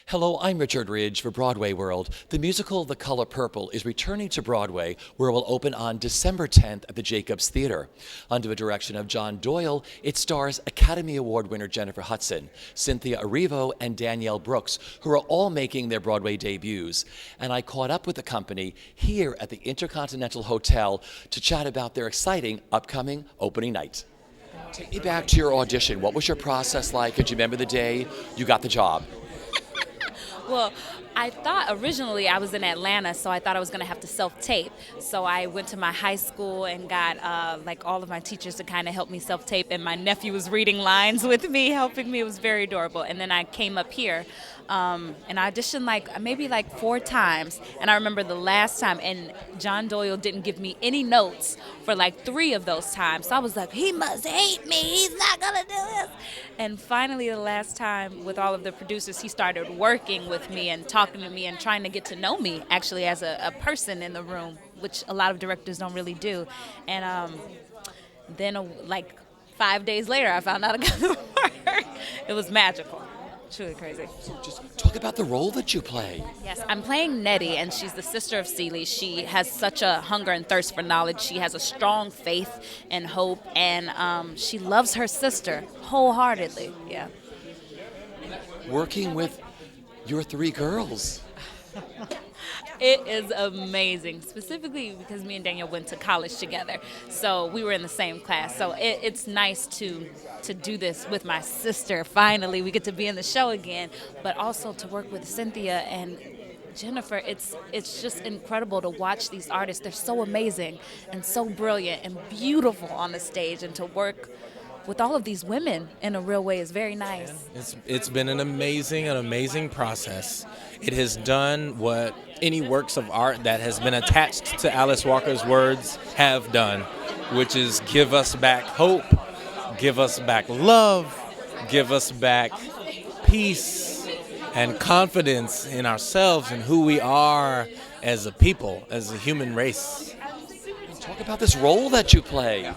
Hello, I'm Richard Ridge for BroadwayWorld. The musical The Color Purple is returning to Broadway, where it will open on December 10th at the Jacobs Theater. Under the direction of John Doyle, it stars Academy Award winner Jennifer Hudson, Cynthia Erivo, and Danielle Brooks, who are all making their Broadway debuts. And I caught up with the company here at the Intercontinental Hotel to chat about their exciting upcoming opening night. Take me back to your audition. What was your process like? And do you remember the day you got the job? Well, I thought originally I was in Atlanta, so I thought I was going to have to self-tape. So I went to my high school and got all of my teachers to kind of help me self-tape, and my nephew was reading lines with me, helping me. It was very adorable. And then I came up here and I auditioned maybe 4 times. And I remember the last time, and John Doyle didn't give me any notes for 3 of those times. So I was like, he must hate me. He's not going to do this. And finally, the last time with all of the producers, he started working with me and talking to me and trying to get to know me actually as a person in the room, which a lot of directors don't really do. And then 5 days later, I found out I got the work. It was magical. Truly crazy. So just talk about the role that you play. Yes, I'm playing Nettie, and she's the sister of Celie. She has such a hunger and thirst for knowledge. She has a strong faith and hope, and she loves her sister wholeheartedly. Yeah. Working with your 3 girls. It is amazing, specifically because me and Danielle went to college together. So we were in the same class. So it's nice to do this with my sister. Finally, we get to be in the show again, but also to work with Cynthia and Jennifer. It's just incredible to watch these artists. They're so amazing and so brilliant and beautiful on the stage, and to work with all of these women in a real way is very nice. It's been an amazing process. It has done what any works of art that has been attached to Alice Walker's words have done, which is give us back hope, give us back love, give us back peace and confidence in ourselves and who we are as a people, as a human race. Talk about this role that you play.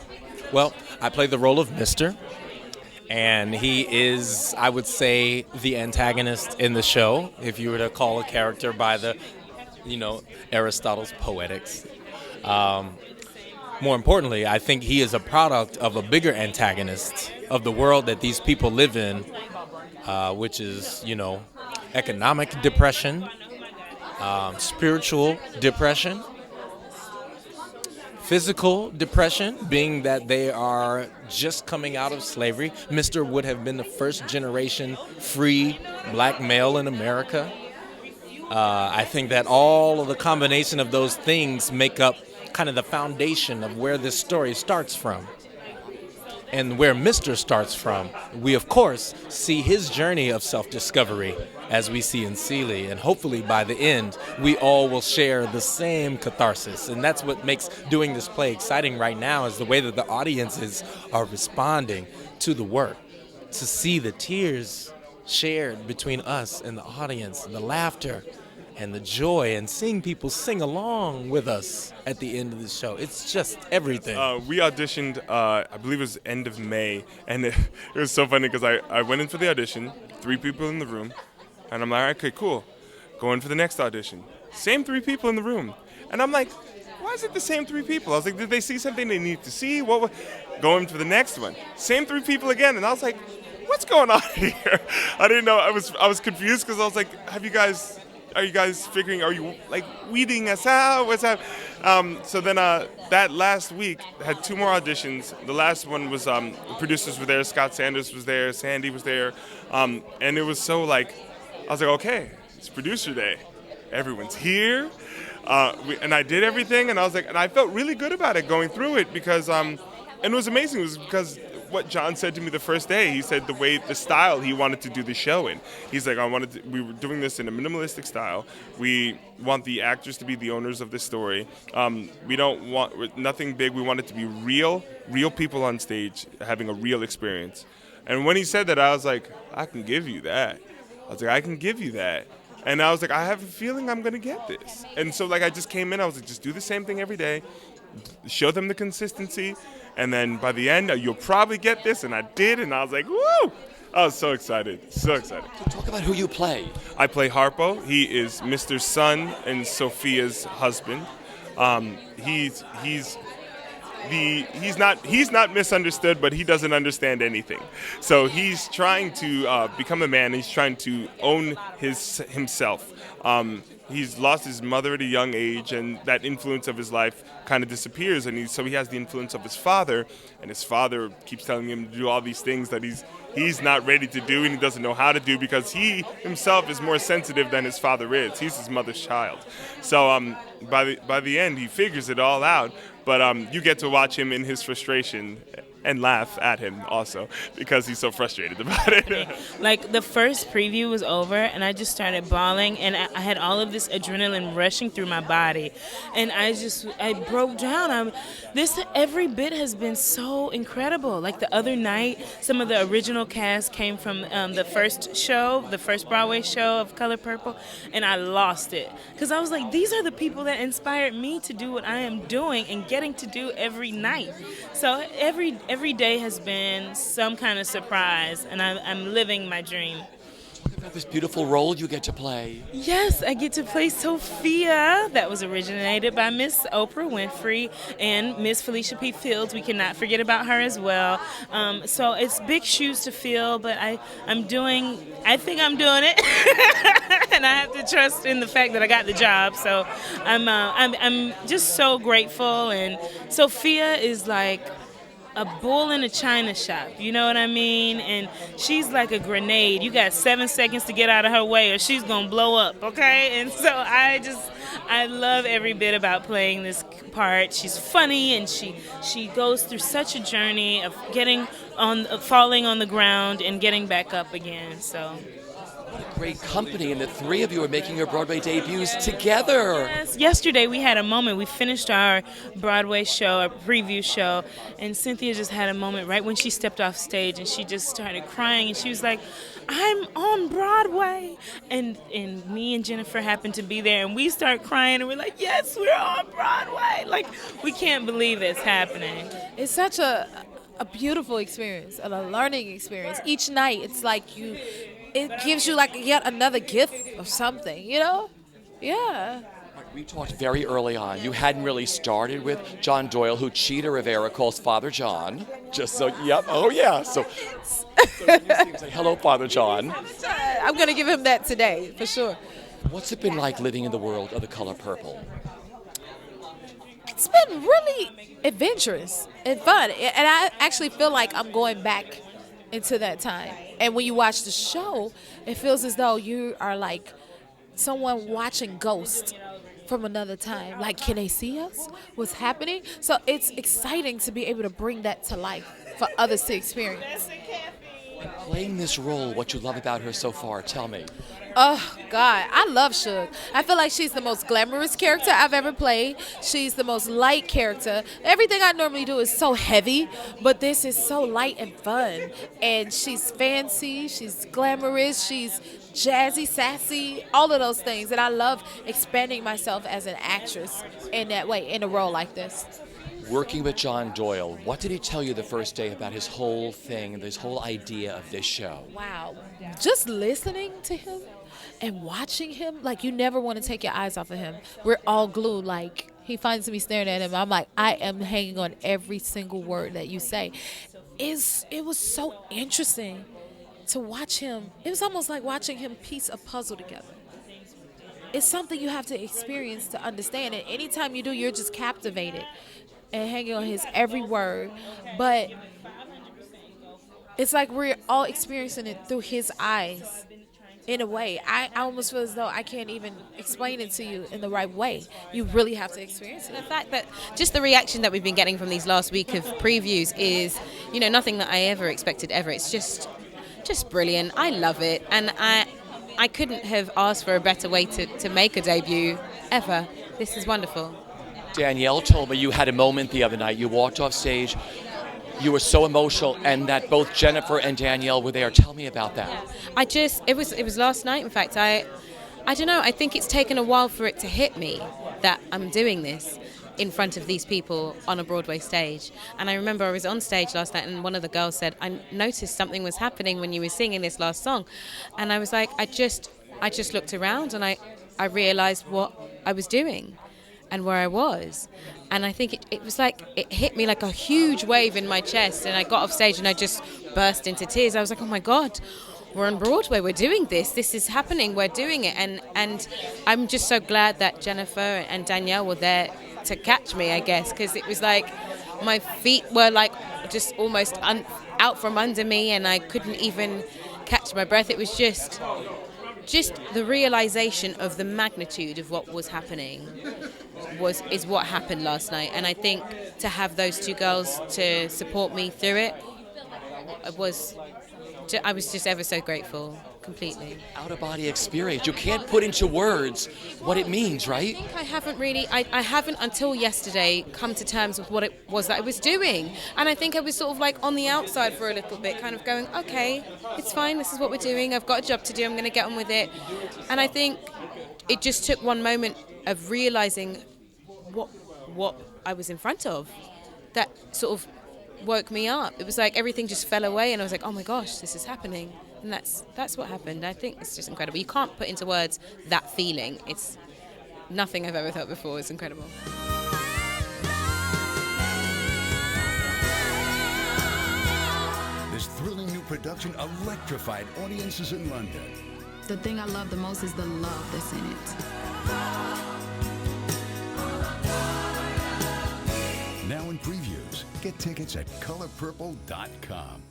Well, I play the role of Mr., and he is, I would say, the antagonist in the show, if you were to call a character by the, Aristotle's poetics. More importantly, I think he is a product of a bigger antagonist of the world that these people live in, which is, economic depression, spiritual depression, physical depression, being that they are just coming out of slavery. Mr. would have been the first generation free black male in America. I think that all of the combination of those things make up kind of the foundation of where this story starts from. And where Mr. starts from, we of course see his journey of self-discovery as we see in Celie, and hopefully by the end we all will share the same catharsis. And that's what makes doing this play exciting right now, is the way that the audiences are responding to the work, to see the tears shared between us and the audience, the laughter and the joy, and seeing people sing along with us at the end of the show. It's just everything. We auditioned, I believe it was end of May, and it was so funny because I went in for the audition, 3 people in the room, and I'm like, okay, cool. Go in for the next audition. Same 3 people in the room. And I'm like, why is it the same 3 people? I was like, did they see something they need to see? Go in for the next one. Same 3 people again, and I was like, what's going on here? I didn't know. I was confused because I was like, are you guys figuring, are you weeding us out? What's that? So then that last week had 2 more auditions. The last one was the producers were there. Scott Sanders was there. Sandy was there. And it was so I was like, okay, it's producer day. Everyone's here. And I did everything. And I was like, and I felt really good about it going through it because, and it was amazing. It was because what John said to me the first day. He said the style he wanted to do the show in. He's like, we were doing this in a minimalistic style. We want the actors to be the owners of the story. We don't want nothing big. We want it to be real people on stage having a real experience. And when he said that, I was like, I can give you that. And I was like, I have a feeling I'm going to get this. And so I just came in, I was like, just do the same thing every day. Show them the consistency. And then by the end, you'll probably get this. And I did. And I was like, woo! Oh, so excited. So excited. Talk about who you play. I play Harpo. He is Mr. Sun and Sophia's husband. He's not misunderstood, but he doesn't understand anything. So he's trying to become a man. He's trying to own himself. He's lost his mother at a young age, and that influence of his life kind of disappears. And so he has the influence of his father, and his father keeps telling him to do all these things that he's not ready to do, and he doesn't know how to do because he himself is more sensitive than his father is. He's his mother's child. So by the end, he figures it all out. But you get to watch him in his frustration and laugh at him also because he's so frustrated about it. Like the first preview was over and I just started bawling and I had all of this adrenaline rushing through my body and I broke down. Every bit has been so incredible. Like the other night, some of the original cast came from the first Broadway show of Color Purple, and I lost it because I was like, these are the people that inspired me to do what I am doing and getting to do every night. So every day has been some kind of surprise, and I'm living my dream. Talk about this beautiful role you get to play. Yes, I get to play Sophia. That was originated by Miss Oprah Winfrey and Miss Felicia P. Fields. We cannot forget about her as well. So it's big shoes to fill, but I think I'm doing it, and I have to trust in the fact that I got the job. So I'm just so grateful. And Sophia is like a bull in a china shop, you know what I mean? And she's like a grenade. You got 7 seconds to get out of her way or she's gonna blow up, okay? And so I love every bit about playing this part. She's funny and she goes through such a journey of falling on the ground and getting back up again, so. Great company, and the three of you are making your Broadway debuts together. Yes, yesterday we had a moment. We finished our Broadway show, our preview show, and Cynthia just had a moment right when she stepped off stage, and she just started crying, and she was like, I'm on Broadway. And me and Jennifer happened to be there, and we start crying, and we're like, yes, we're on Broadway. Like, we can't believe it's happening. It's such a beautiful experience, and a learning experience. Each night, it's like it gives you like yet another gift of something, you know? Yeah. We talked very early on. You hadn't really started with John Doyle, who Cheetah Rivera calls Father John. Just so, yep, oh yeah. So when you see him say, hello, Father John. I'm going to give him that today, for sure. What's it been like living in the world of the color purple? It's been really adventurous and fun. And I actually feel like I'm going back into that time. And when you watch the show, it feels as though you are like someone watching Ghost from another time. Like, can they see us? What's happening? So it's exciting to be able to bring that to life for others to experience. Playing this role, what you love about her so far, tell me. Oh, God, I love Suge. I feel like she's the most glamorous character I've ever played. She's the most light character. Everything I normally do is so heavy, but this is so light and fun. And she's fancy, she's glamorous, she's jazzy, sassy, all of those things. And I love expanding myself as an actress in that way, in a role like this. Working with John Doyle, what did he tell you the first day about his whole thing, this whole idea of this show? Wow. Just listening to him and watching him, like, you never want to take your eyes off of him. We're all glued. Like, he finds me staring at him. I'm like, I am hanging on every single word that you say. It was so interesting to watch him. It was almost like watching him piece a puzzle together. It's something you have to experience to understand. And anytime you do, you're just captivated and hanging on his every word. But it's like we're all experiencing it through his eyes. In a way, I almost feel as though I can't even explain it to you in the right way. You really have to experience it. The fact that just the reaction that we've been getting from these last week of previews is, nothing that I ever expected ever. It's just brilliant. I love it. And I couldn't have asked for a better way to make a debut ever. This is wonderful. Danielle told me you had a moment the other night. You walked off stage. You were so emotional, and that both Jennifer and Danielle were there. Tell me about that. It was last night. In fact, I don't know. I think it's taken a while for it to hit me that I'm doing this, in front of these people on a Broadway stage. And I remember I was on stage last night and one of the girls said, I noticed something was happening when you were singing this last song. And I was like, I just looked around and I realized what I was doing and where I was. And I think it was like, it hit me like a huge wave in my chest, and I got off stage and I just burst into tears. I was like, oh my God, we're on Broadway, we're doing this is happening, we're doing it. And I'm just so glad that Jennifer and Danielle were there to catch me, I guess, because it was like my feet were like just almost out from under me and I couldn't even catch my breath. It was just the realization of the magnitude of what was happening is what happened last night. And I think to have those two girls to support me through it I was just ever so grateful, completely. Out-of-body experience. You can't put into words what it means, right? I think I haven't until yesterday come to terms with what it was that I was doing. And I think I was sort of like on the outside for a little bit, kind of going, okay, it's fine, this is what we're doing, I've got a job to do, I'm going to get on with it. And I think it just took one moment of realizing what I was in front of that sort of woke me up. It was like everything just fell away and I was like, oh my gosh, this is happening. And that's what happened. I think it's just incredible. You can't put into words that feeling. It's nothing I've ever felt before. It's incredible. This thrilling new production electrified audiences in London. The thing I love the most is the love that's in it. Now in previews. Get tickets at colorpurple.com.